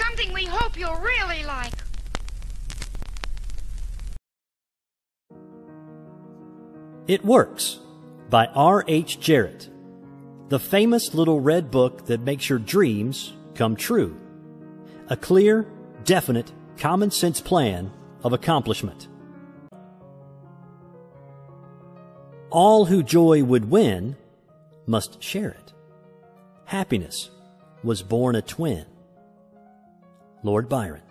something we hope you'll really like. It Works by R.H. Jarrett, the famous little red book that makes your dreams come true. A clear, definite, common-sense plan of accomplishment. All who joy would win must share it. Happiness was born a twin. Lord Byron.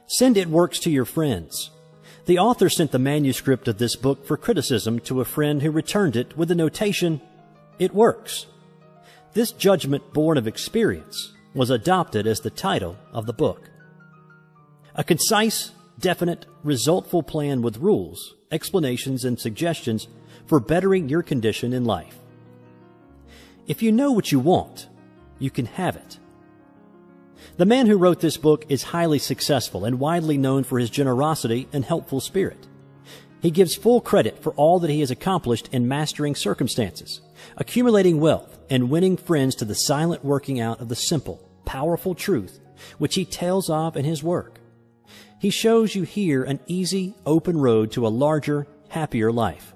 Send It Works to your friends. The author sent the manuscript of this book for criticism to a friend who returned it with the notation, "It works." This judgment born of experience was adopted as the title of the book. A concise, definite, resultful plan with rules, explanations, and suggestions for bettering your condition in life. If you know what you want, you can have it. The man who wrote this book is highly successful and widely known for his generosity and helpful spirit. He gives full credit for all that he has accomplished in mastering circumstances, accumulating wealth, and winning friends to the silent working out of the simple, powerful truth which he tells of in his work. He shows you here an easy, open road to a larger, happier life.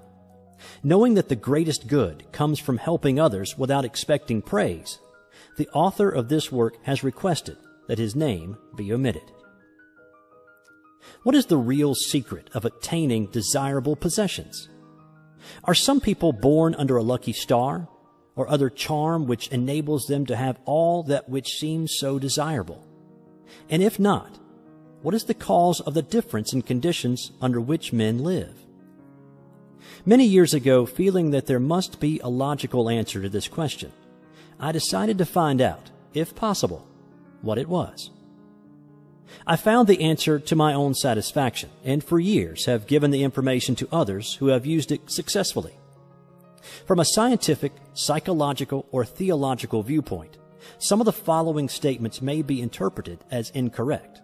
Knowing that the greatest good comes from helping others without expecting praise, the author of this work has requested that his name be omitted. What is the real secret of attaining desirable possessions? Are some people born under a lucky star or other charm which enables them to have all that which seems so desirable? And if not, what is the cause of the difference in conditions under which men live? Many years ago, feeling that there must be a logical answer to this question, I decided to find out, if possible, what it was. I found the answer to my own satisfaction, and for years have given the information to others who have used it successfully. From a scientific, psychological, or theological viewpoint, some of the following statements may be interpreted as incorrect,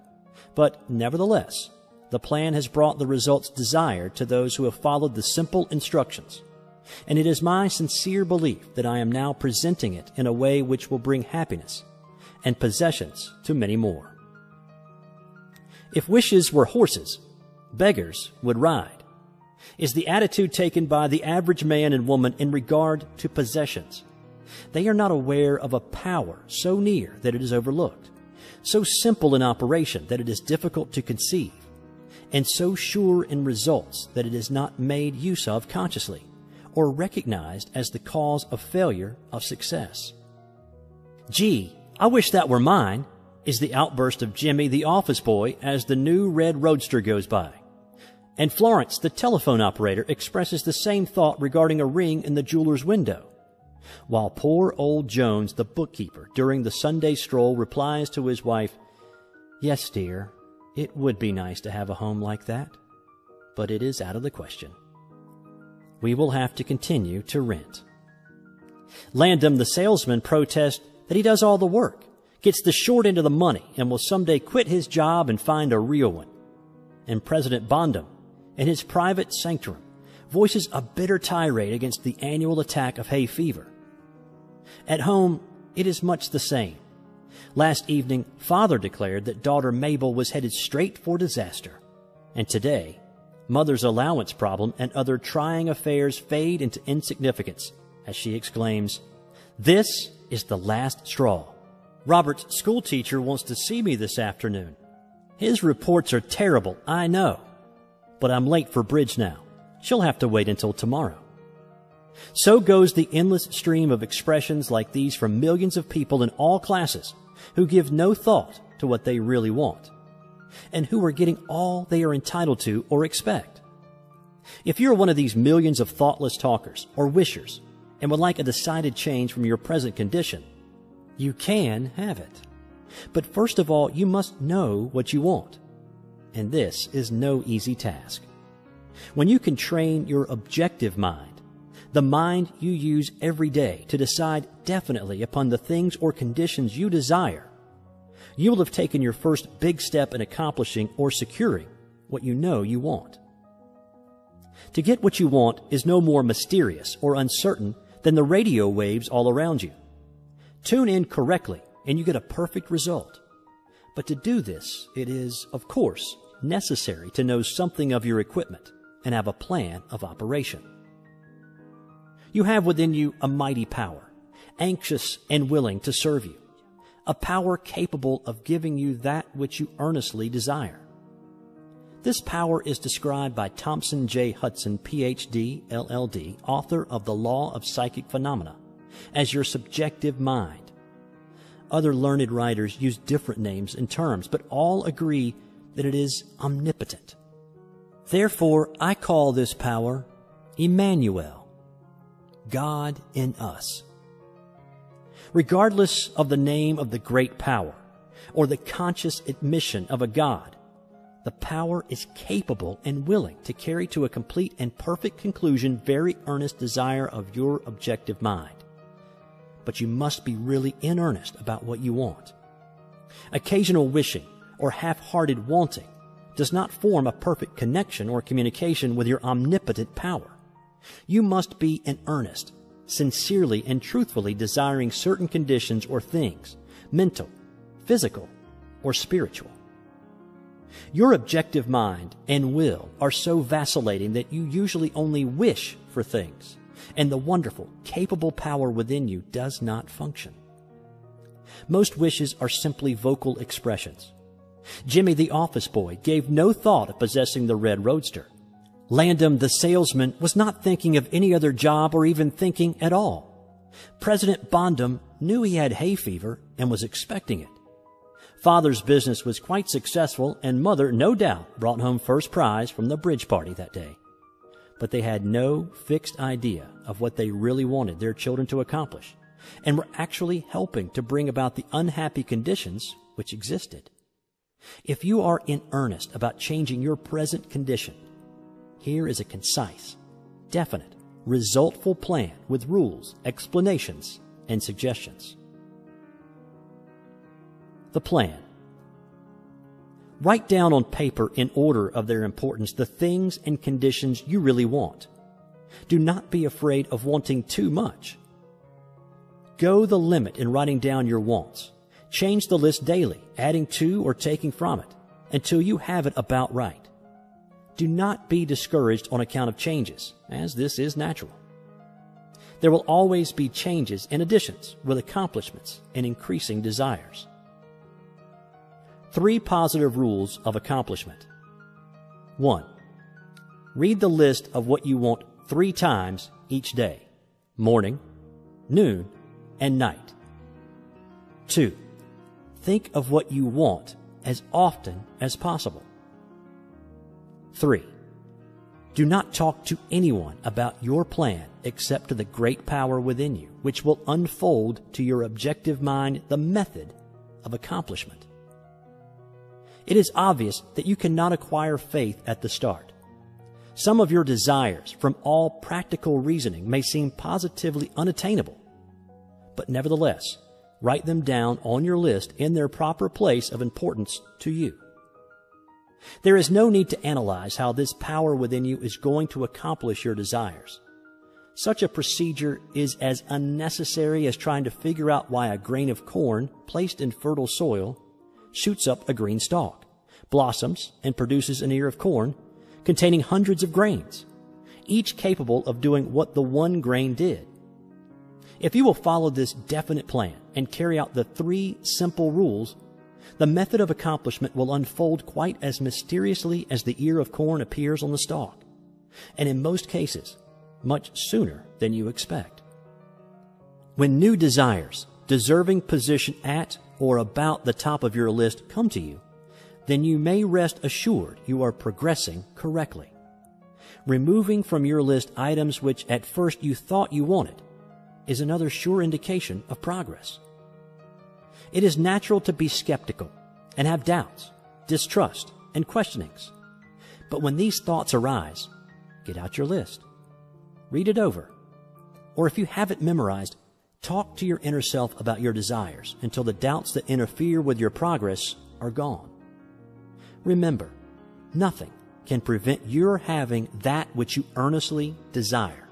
but nevertheless, the plan has brought the results desired to those who have followed the simple instructions, and it is my sincere belief that I am now presenting it in a way which will bring happiness and possessions to many more. If wishes were horses, beggars would ride, is the attitude taken by the average man and woman in regard to possessions. They are not aware of a power so near that it is overlooked, so simple in operation that it is difficult to conceive, and so sure in results that it is not made use of consciously or recognized as the cause of failure of success. "Gee, I wish that were mine," is the outburst of Jimmy the office boy as the new red roadster goes by. And Florence the telephone operator expresses the same thought regarding a ring in the jeweler's window, while poor old Jones the bookkeeper during the Sunday stroll replies to his wife, "Yes, dear, it would be nice to have a home like that, but it is out of the question. We will have to continue to rent." Landum the salesman protests that he does all the work, gets the short end of the money, and will someday quit his job and find a real one. And President Bondum, in his private sanctum, voices a bitter tirade against the annual attack of hay fever. At home, it is much the same. Last evening, father declared that daughter Mabel was headed straight for disaster. And today, mother's allowance problem and other trying affairs fade into insignificance as she exclaims, "This is the last straw. Robert's schoolteacher wants to see me this afternoon. His reports are terrible, I know, but I'm late for bridge now. She'll have to wait until tomorrow." So goes the endless stream of expressions like these from millions of people in all classes who give no thought to what they really want, and who are getting all they are entitled to or expect. If you're one of these millions of thoughtless talkers or wishers and would like a decided change from your present condition, you can have it. But first of all, you must know what you want, and this is no easy task. When you can train your objective mind, the mind you use every day to decide definitely upon the things or conditions you desire, you will have taken your first big step in accomplishing or securing what you know you want. To get what you want is no more mysterious or uncertain than the radio waves all around you. Tune in correctly and you get a perfect result. But to do this, it is, of course, necessary to know something of your equipment and have a plan of operation. You have within you a mighty power, anxious and willing to serve you, a power capable of giving you that which you earnestly desire. This power is described by Thompson J. Hudson, Ph.D., LL.D., author of The Law of Psychic Phenomena, as your subjective mind. Other learned writers use different names and terms, but all agree that it is omnipotent. Therefore, I call this power Emmanuel, God in us. Regardless of the name of the great power or the conscious admission of a God, the power is capable and willing to carry to a complete and perfect conclusion very earnest desire of your objective mind. But you must be really in earnest about what you want. Occasional wishing or half-hearted wanting does not form a perfect connection or communication with your omnipotent power. You must be in earnest, sincerely and truthfully desiring certain conditions or things, mental, physical, or spiritual. Your objective mind and will are so vacillating that you usually only wish for things, and the wonderful, capable power within you does not function. Most wishes are simply vocal expressions. Jimmy the office boy gave no thought of possessing the red roadster. Landon the salesman was not thinking of any other job or even thinking at all. President Bondum knew he had hay fever and was expecting it. Father's business was quite successful, and Mother, no doubt, brought home first prize from the bridge party that day. But they had no fixed idea of what they really wanted their children to accomplish, and were actually helping to bring about the unhappy conditions which existed. If you are in earnest about changing your present condition, here is a concise, definite, resultful plan with rules, explanations, and suggestions. The plan. Write down on paper in order of their importance the things and conditions you really want. Do not be afraid of wanting too much. Go the limit in writing down your wants. Change the list daily, adding to or taking from it, until you have it about right. Do not be discouraged on account of changes, as this is natural. There will always be changes and additions with accomplishments and increasing desires. 3 positive rules of accomplishment. 1. Read the list of what you want 3 times each day, morning, noon, and night. 2. Think of what you want as often as possible. 3. Do not talk to anyone about your plan except to the great power within you, which will unfold to your objective mind the method of accomplishment. It is obvious that you cannot acquire faith at the start. Some of your desires, from all practical reasoning, may seem positively unattainable, but nevertheless, write them down on your list in their proper place of importance to you. There is no need to analyze how this power within you is going to accomplish your desires. Such a procedure is as unnecessary as trying to figure out why a grain of corn placed in fertile soil shoots up a green stalk, blossoms, and produces an ear of corn containing hundreds of grains, each capable of doing what the one grain did. If you will follow this definite plan and carry out the 3 simple rules, the method of accomplishment will unfold quite as mysteriously as the ear of corn appears on the stalk, and in most cases, much sooner than you expect. When new desires, deserving position at or about the top of your list come to you, then you may rest assured you are progressing correctly. Removing from your list items which at first you thought you wanted is another sure indication of progress. It is natural to be skeptical and have doubts, distrust, and questionings. But when these thoughts arise, get out your list. Read it over. Or if you have it memorized, talk to your inner self about your desires until the doubts that interfere with your progress are gone. Remember, nothing can prevent your having that which you earnestly desire.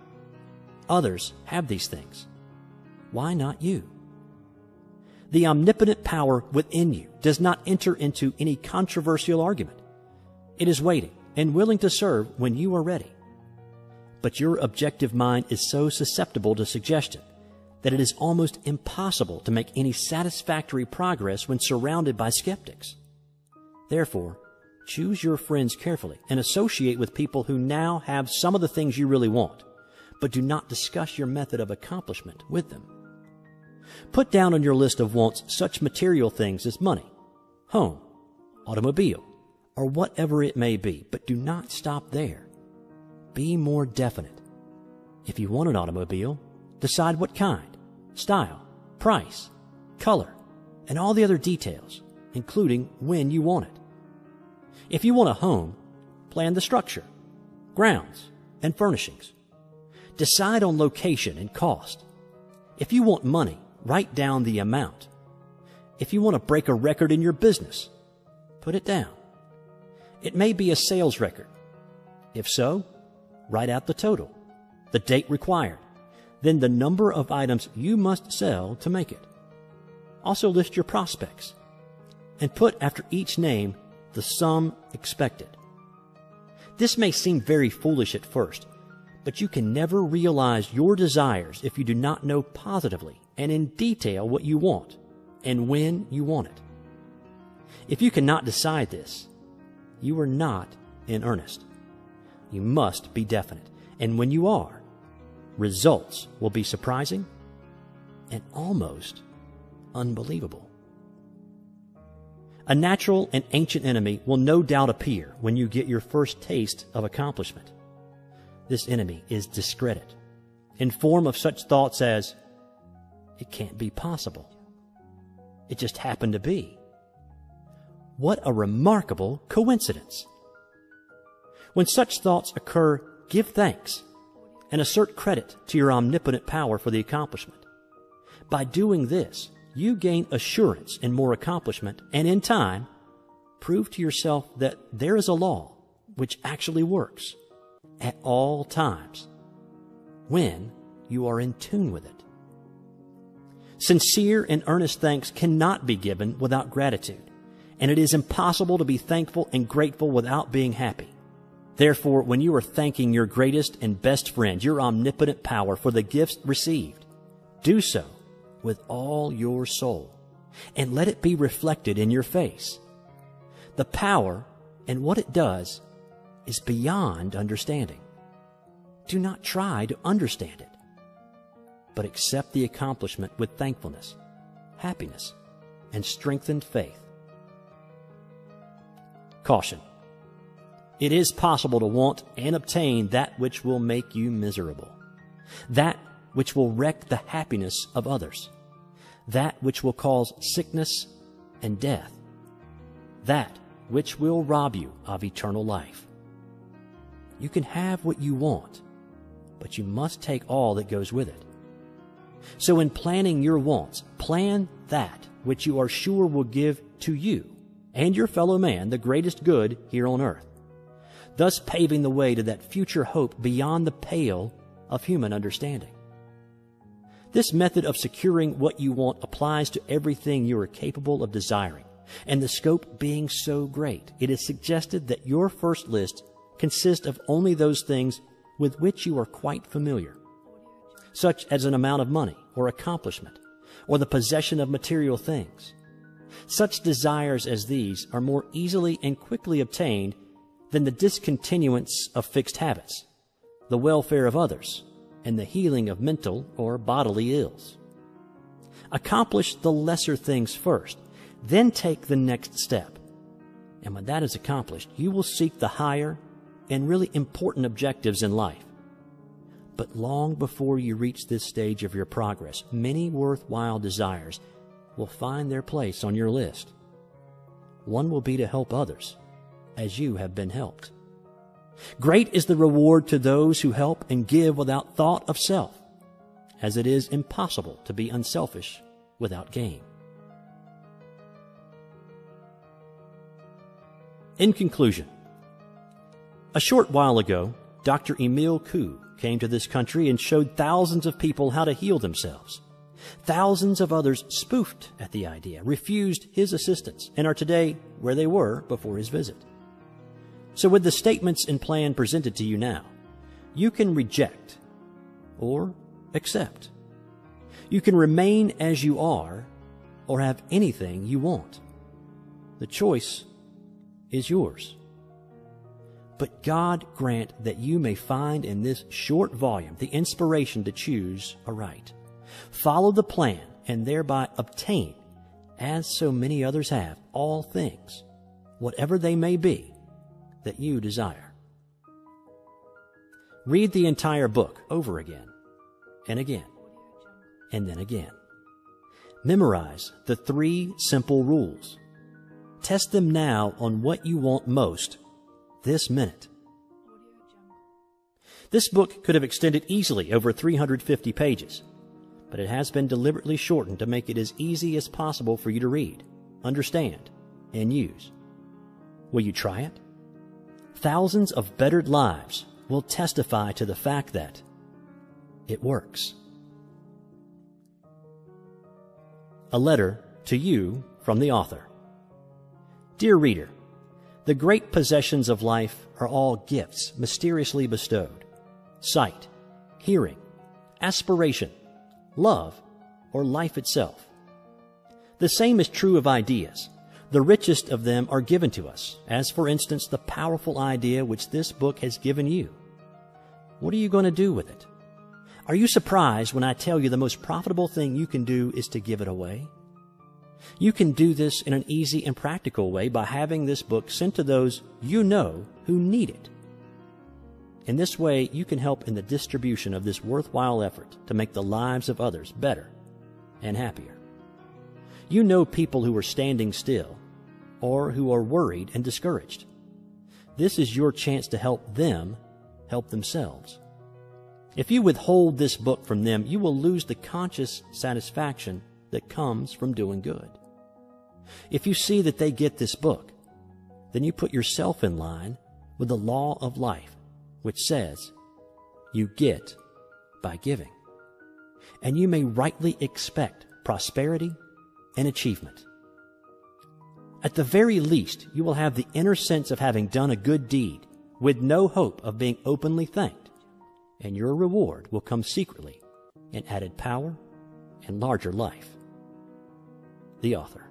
Others have these things. Why not you? The omnipotent power within you does not enter into any controversial argument. It is waiting and willing to serve when you are ready. But your objective mind is so susceptible to suggestion that it is almost impossible to make any satisfactory progress when surrounded by skeptics. Therefore, choose your friends carefully and associate with people who now have some of the things you really want, but do not discuss your method of accomplishment with them. Put down on your list of wants such material things as money, home, automobile, or whatever it may be, but do not stop there. Be more definite. If you want an automobile, decide what kind, style, price, color, and all the other details, including when you want it. If you want a home, plan the structure, grounds, and furnishings. Decide on location and cost. If you want money, write down the amount. If you want to break a record in your business, put it down. It may be a sales record. If so, write out the total, the date required, then the number of items you must sell to make it. Also list your prospects and put after each name the sum expected. This may seem very foolish at first, but you can never realize your desires if you do not know positively and in detail what you want and when you want it. If you cannot decide this, you are not in earnest. You must be definite, and when you are, results will be surprising and almost unbelievable. A natural and ancient enemy will no doubt appear when you get your first taste of accomplishment. This enemy is discredit, in form of such thoughts as, it can't be possible. It just happened to be. What a remarkable coincidence. When such thoughts occur, give thanks and assert credit to your omnipotent power for the accomplishment. By doing this, you gain assurance in more accomplishment and in time, prove to yourself that there is a law which actually works at all times when you are in tune with it. Sincere and earnest thanks cannot be given without gratitude, and it is impossible to be thankful and grateful without being happy. Therefore, when you are thanking your greatest and best friend, your omnipotent power, for the gifts received, do so with all your soul, and let it be reflected in your face. The power and what it does is beyond understanding. Do not try to understand it, but accept the accomplishment with thankfulness, happiness, and strengthened faith. Caution. It is possible to want and obtain that which will make you miserable, that which will wreck the happiness of others, that which will cause sickness and death, that which will rob you of eternal life. You can have what you want, but you must take all that goes with it. So in planning your wants, plan that which you are sure will give to you and your fellow man the greatest good here on earth, thus paving the way to that future hope beyond the pale of human understanding. This method of securing what you want applies to everything you are capable of desiring, and the scope being so great, it is suggested that your first list consist of only those things with which you are quite familiar, such as an amount of money or accomplishment, or the possession of material things. Such desires as these are more easily and quickly obtained than the discontinuance of fixed habits, the welfare of others, and the healing of mental or bodily ills. Accomplish the lesser things first, then take the next step. And when that is accomplished, you will seek the higher and really important objectives in life. But long before you reach this stage of your progress, many worthwhile desires will find their place on your list. One will be to help others as you have been helped. Great is the reward to those who help and give without thought of self, as it is impossible to be unselfish without gain. In conclusion, a short while ago, Dr. Emile Coué came to this country and showed thousands of people how to heal themselves. Thousands of others spoofed at the idea, refused his assistance, and are today where they were before his visit. So with the statements and plan presented to you now, you can reject or accept. You can remain as you are or have anything you want. The choice is yours. But God grant that you may find in this short volume the inspiration to choose aright. Follow the plan and thereby obtain, as so many others have, all things, whatever they may be, that you desire. Read the entire book over again and again and then again. Memorize the 3 simple rules. Test them now on what you want most this minute. This book could have extended easily over 350 pages, but it has been deliberately shortened to make it as easy as possible for you to read, understand, and use. Will you try it? Thousands of bettered lives will testify to the fact that it works. A letter to you from the author. Dear reader, the great possessions of life are all gifts mysteriously bestowed. Sight, hearing, aspiration, love, or life itself. The same is true of ideas. The richest of them are given to us, as for instance the powerful idea which this book has given you. What are you going to do with it? Are you surprised when I tell you the most profitable thing you can do is to give it away? You can do this in an easy and practical way by having this book sent to those you know who need it. In this way, you can help in the distribution of this worthwhile effort to make the lives of others better and happier. You know people who are standing still or who are worried and discouraged. This is your chance to help them help themselves. If you withhold this book from them, you will lose the conscious satisfaction that comes from doing good. If you see that they get this book, then you put yourself in line with the law of life, which says you get by giving. And you may rightly expect prosperity and achievement. At the very least, you will have the inner sense of having done a good deed with no hope of being openly thanked, and your reward will come secretly in added power and larger life. The author.